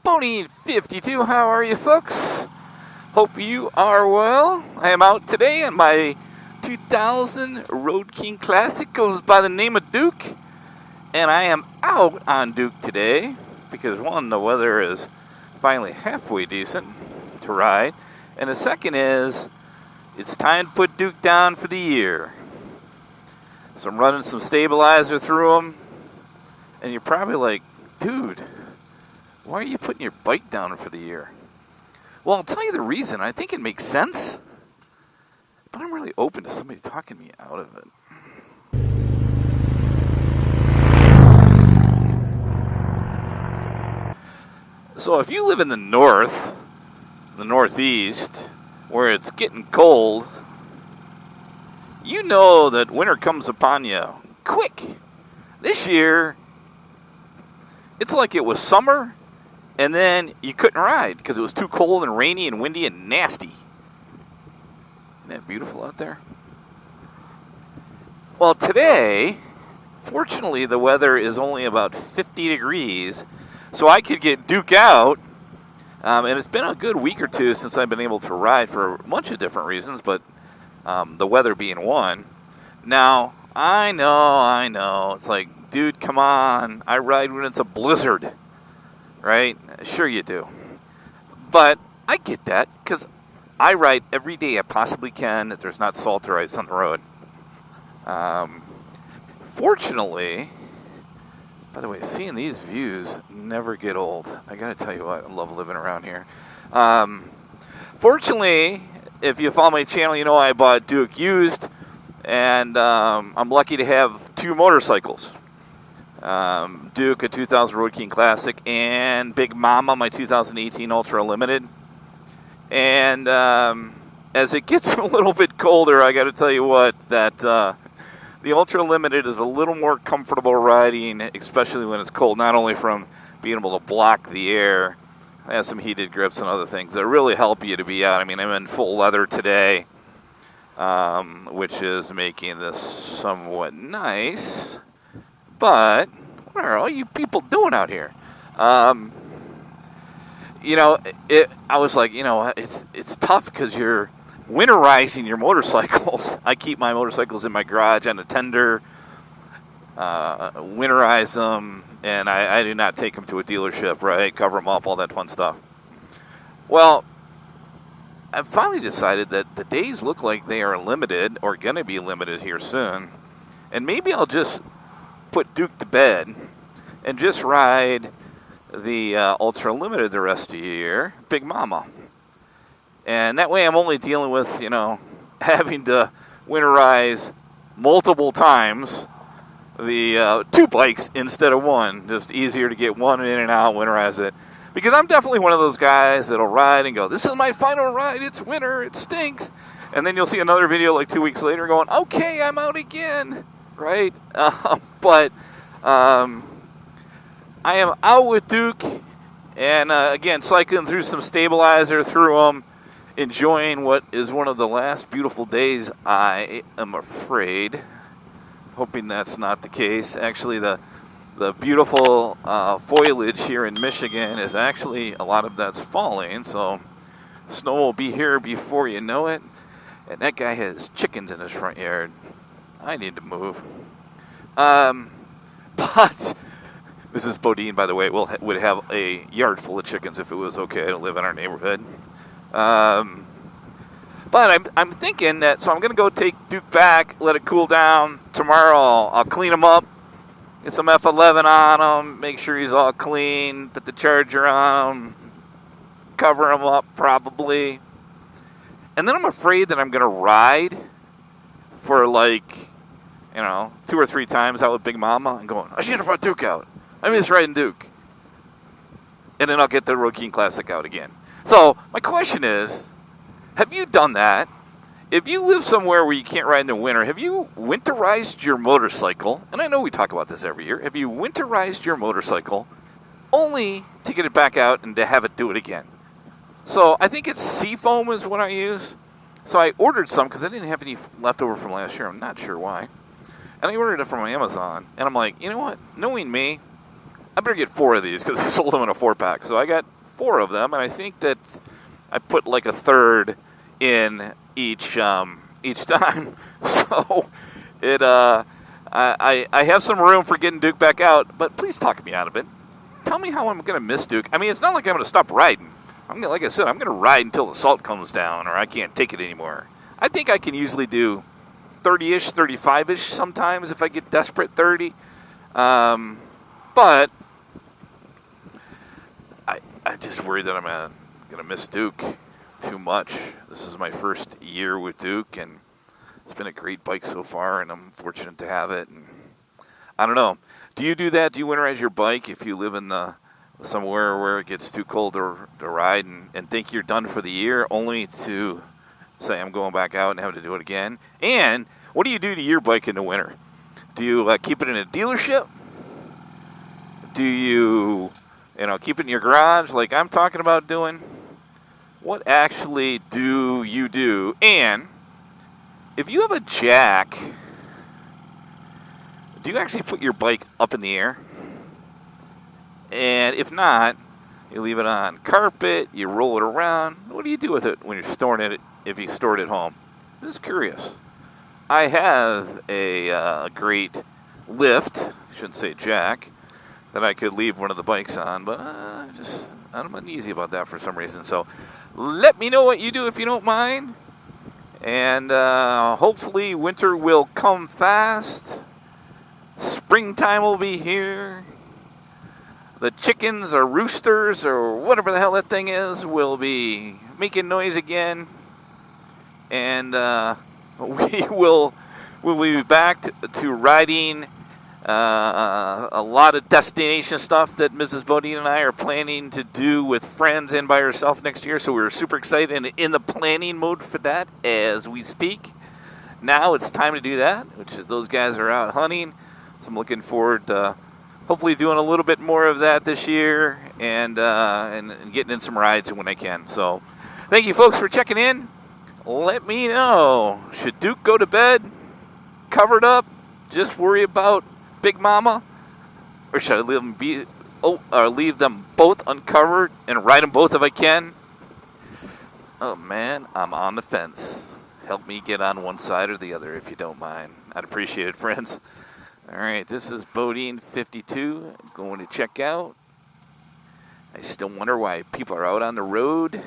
Pony52, how are you folks? Hope you are well. I am out today and my 2000 Road King Classic goes by the name of Duke. And I am out on Duke today because one, the weather is finally halfway decent to ride. And the second is, it's time to put Duke down for the year. So I'm running some stabilizer through them. And you're probably like, dude, why are you putting your bike down for the year? Well, I'll tell you the reason. I think it makes sense. But I'm really open to somebody talking me out of it. So if you live in the north, the northeast, where it's getting cold, you know that winter comes upon you quick. This year, it's like it was summer, and then you couldn't ride because it was too cold and rainy and windy and nasty. Isn't that beautiful out there? Well, today, fortunately, the weather is only about 50 degrees, so I could get Duke out. And it's been a good week or two since I've been able to ride for a bunch of different reasons, but the weather being one. Now, I know. It's like, dude, come on. I ride when it's a blizzard, right? Sure you do. But I get that because I ride every day I possibly can if there's not salt or ice on the road. Fortunately, by the way, seeing these views never get old. I got to tell you what, I love living around here. Fortunately, if you follow my channel, you know I bought Duke used, and I'm lucky to have two motorcycles. Duke, a 2000 Road King Classic, and Big Mama, my 2018 Ultra Limited. And as it gets a little bit colder, I got to tell you what, that the Ultra Limited is a little more comfortable riding, especially when it's cold, not only from being able to block the air. I have some heated grips and other things that really help you to be out. I mean, I'm in full leather today, which is making this somewhat nice. But what are all you people doing out here? I was like, it's tough because you're winterizing your motorcycles. I keep my motorcycles in my garage on a tender, winterize them, and I do not take them to a dealership, right? Cover them up, all that fun stuff. Well, I've finally decided that the days look like they are limited, or going to be limited here soon, and maybe I'll just put Duke to bed and just ride the Ultra Limited the rest of the year, Big Mama. And that way I'm only dealing with, having to winterize multiple times the two bikes instead of one. Just easier to get one in and out, winterize it. Because I'm definitely one of those guys that'll ride and go, this is my final ride, it's winter, it stinks. And then you'll see another video like 2 weeks later going, okay, I'm out again, right? But I am out with Duke, and again, cycling through some stabilizer through them, enjoying what is one of the last beautiful days, I am afraid. Hoping that's not the case. Actually, the beautiful foliage here in Michigan is actually, a lot of that's falling, so snow will be here before you know it. And that guy has chickens in his front yard. I need to move. But Mrs. Bodine, by the way, would have a yard full of chickens if it was okay to live in our neighborhood. But I'm thinking that, so I'm going to go take Duke back, let it cool down. Tomorrow I'll clean him up, get some F11 on him, make sure he's all clean, put the charger on him, cover him up probably. And then I'm afraid that I'm going to ride for 2 or 3 times out with Big Mama and going, I should have brought Duke out. I miss riding Duke. And then I'll get the Road King Classic out again. So my question is, have you done that? If you live somewhere where you can't ride in the winter, have you winterized your motorcycle? And I know we talk about this every year. Have you winterized your motorcycle only to get it back out and to have it do it again? So I think it's Seafoam is what I use. So I ordered some because I didn't have any left over from last year. I'm not sure why. And I ordered it from Amazon. And I'm like, you know what? Knowing me, I better get 4 of these because I sold them in a 4-pack. So I got 4 of them, and I think that I put like a third in each time. So it I have some room for getting Duke back out, but please talk me out of it. Tell me how I'm going to miss Duke. I mean, it's not like I'm going to stop riding. Like I said, I'm going to ride until the salt comes down or I can't take it anymore. I think I can usually do 30-ish, 35-ish sometimes if I get desperate 30. But I just worry that I'm going to miss Duke too much. This is my first year with Duke, and it's been a great bike so far, and I'm fortunate to have it. And I don't know. Do you do that? Do you winterize your bike if you live in somewhere where it gets too cold to ride and think you're done for the year, only to say I'm going back out and have to do it again? And what do you do to your bike in the winter? Do you keep it in a dealership? Do you keep it in your garage like I'm talking about doing? What actually do you do? And if you have a jack, do you actually put your bike up in the air? And if not, you leave it on carpet, you roll it around. What do you do with it when you're storing it if you store it at home? Just curious. I have a great lift, I shouldn't say jack, that I could leave one of the bikes on, but I'm uneasy about that for some reason. So let me know what you do if you don't mind. And hopefully winter will come fast. Springtime will be here. The chickens or roosters or whatever the hell that thing is will be making noise again. And we'll be back to riding a lot of destination stuff that Mrs. Bodine and I are planning to do with friends and by herself next year. So we're super excited and in the planning mode for that as we speak. Now it's time to do that, which those guys are out hunting. So I'm looking forward to hopefully doing a little bit more of that this year and getting in some rides when I can. So thank you folks for checking in. Let me know, should Duke go to bed covered up, just worry about Big Mama, or should I leave them both uncovered and ride them both if I can? Oh man, I'm on the fence. Help me get on one side or the other if you don't mind. I'd appreciate it, friends. All right, this is Bodine 52 going to check out. I still wonder why people are out on the road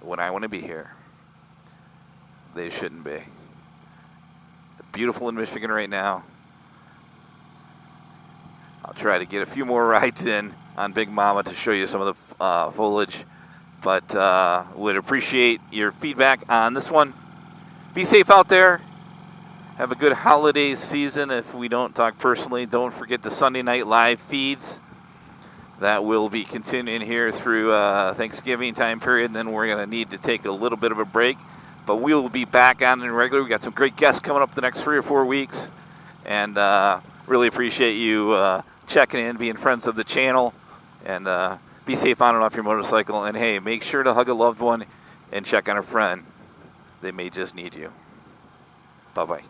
when I want to be here. They shouldn't be. Beautiful in Michigan right now. I'll try to get a few more rides in on Big Mama to show you some of the foliage, but would appreciate your feedback on this one. Be safe out there. Have a good holiday season. If we don't talk personally, don't forget the Sunday Night Live feeds. That will be continuing here through Thanksgiving time period, and then we're going to need to take a little bit of a break. But we will be back on in regular. We got some great guests coming up the next 3 or 4 weeks, and really appreciate you checking in, being friends of the channel, and be safe on and off your motorcycle. And hey, make sure to hug a loved one and check on a friend. They may just need you. Bye-bye.